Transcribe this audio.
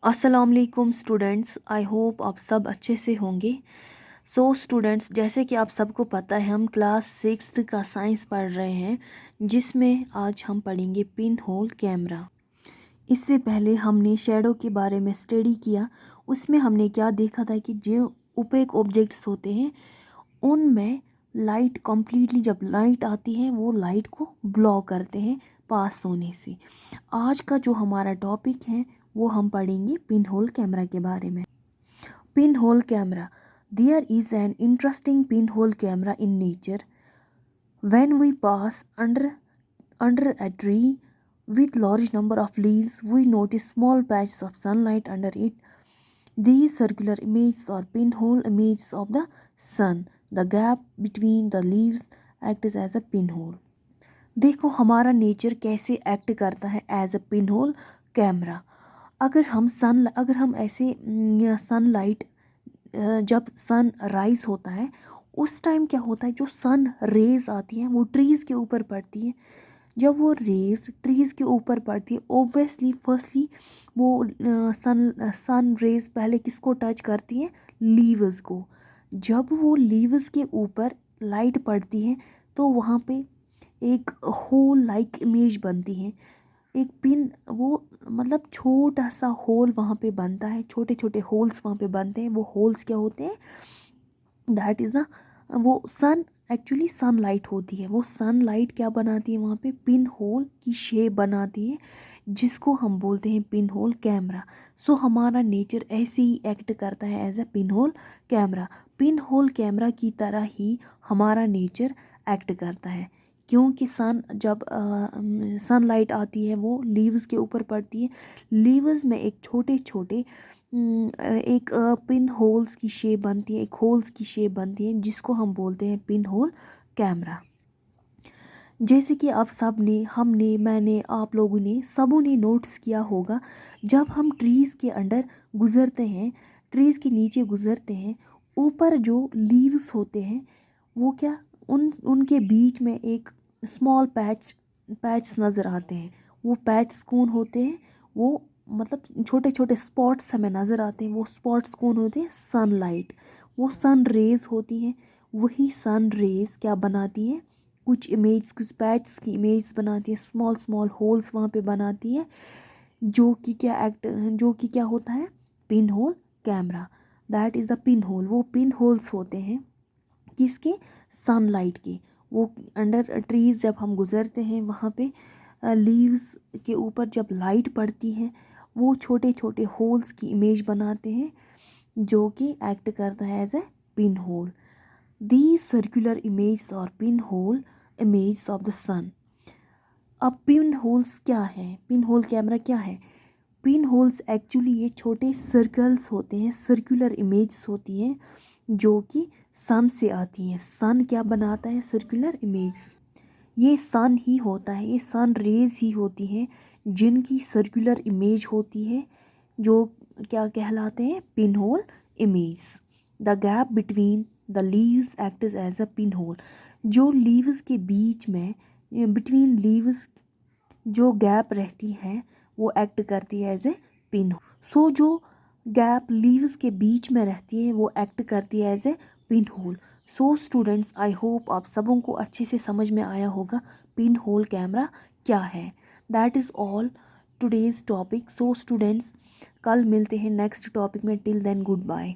अस्सलाम वालेकुम students, I hope आप सब अच्छे से होंगे। स्टूडेंट्स, जैसे कि आप सबको पता है हम क्लास 6 का साइंस पढ़ रहे हैं, जिसमें आज हम पढ़ेंगे पिन होल कैमरा। इससे पहले हमने शैडो के बारे में स्टडी किया। उसमें हमने क्या देखा था कि जो ओपेक ऑब्जेक्ट्स होते हैं उनमें लाइट कम्प्लीटली, जब लाइट आती है वो लाइट को ब्लॉक करते हैं पास होने से। आज का जो हमारा टॉपिक है वो हम पढ़ेंगे पिन होल कैमरा के बारे में। Pinhole camera, there is an interesting pinhole camera in nature. When we pass under a tree with large number of leaves, we notice small patches of sunlight under it. These circular images are pinhole images of the sun. The gap between the leaves acts as a pinhole. देखो हमारा nature कैसे act करता है as अ pinhole camera. अगर हम ऐसे sunlight, जब sun rise होता है उस टाइम क्या होता है, जो सन रेज आती हैं वो ट्रीज़ के ऊपर पड़ती है। जब वो रेज ट्रीज़ के ऊपर पड़ती है, ओब्वियसली फर्स्टली वो सन रेज पहले किसको टच करती हैं, लीव्स को। जब वो लीव्स के ऊपर लाइट पड़ती है तो वहाँ पे एक होल लाइक इमेज बनती है। एक पिन, वो मतलब छोटा सा होल वहाँ पे बनता है, छोटे छोटे होल्स वहाँ पे बनते हैं। वो होल्स क्या होते हैं, दैट इज़ ना, वो एक्चुअली सनलाइट होती है। वो सनलाइट क्या बनाती है, वहाँ पे पिन होल की शेप बनाती है, जिसको हम बोलते हैं पिन होल कैमरा। हमारा नेचर ऐसे ही एक्ट करता है as a pinhole camera. Pinhole camera की तरह ही हमारा नेचर एक्ट करता है, क्योंकि जब सनलाइट आती है वो लीव्स के ऊपर पड़ती है। लीव्स में एक छोटे छोटे एक पिन होल्स की शेप बनती है, एक होल्स की शेप बनती है, जिसको हम बोलते हैं पिन होल कैमरा। जैसे कि आप सब ने, हमने, मैंने, आप लोगों ने, सबों ने नोट्स किया होगा, जब हम ट्रीज़ के अंडर गुज़रते हैं, ट्रीज़ के नीचे गुज़रते हैं, ऊपर जो लीव्स होते हैं वो क्या, उनके बीच में एक स्मॉल पैच नज़र आते हैं। वो पैच कौन होते हैं, वो मतलब छोटे छोटे स्पॉट्स हमें नज़र आते हैं। वो स्पॉट्स कौन होते हैं, सनलाइट, वो सन रेज़ होती हैं। वही सन रेज़ क्या बनाती हैं, कुछ इमेज, कुछ पैच की इमेज बनाती है, स्मॉल स्मॉल होल्स वहाँ पे बनाती है, जो कि क्या होता है, pin hole camera. That is the pin hole. वो पिन होल्स होते हैं किसके, सनलाइट के। वो अंडर ट्रीज़ जब हम गुज़रते हैं वहाँ पे लीव्स के ऊपर जब लाइट पड़ती है, वो छोटे छोटे होल्स की इमेज बनाते हैं, जो कि एक्ट करता है as a pin hole. These circular images are pinhole images of the sun. अब पिन होल्स क्या है, पिन होल कैमरा क्या है? पिन होल्स एक्चुअली ये छोटे सर्कल्स होते हैं, सर्कुलर इमेज होती हैं, जो कि सन से आती हैं। सन क्या बनाता है, सर्कुलर इमेज। ये सन ही होता है, ये सन रेज ही होती हैं जिनकी सर्कुलर इमेज होती है, जो क्या कहलाते हैं, pinhole image. The gap between the leaves act as a pin hole. जो लीव्स के बीच में, बिटवीन लीव्स जो गैप रहती है वो एक्ट करती है एज ए पिन होल। जो गैप लीव्स के बीच में रहती है वो एक्ट करती है as a pin hole. Students, I hope आप सबों को अच्छे से समझ में आया होगा पिन होल कैमरा क्या है। That is all today's topic. Students, कल मिलते हैं नेक्स्ट टॉपिक में। Till then good bye.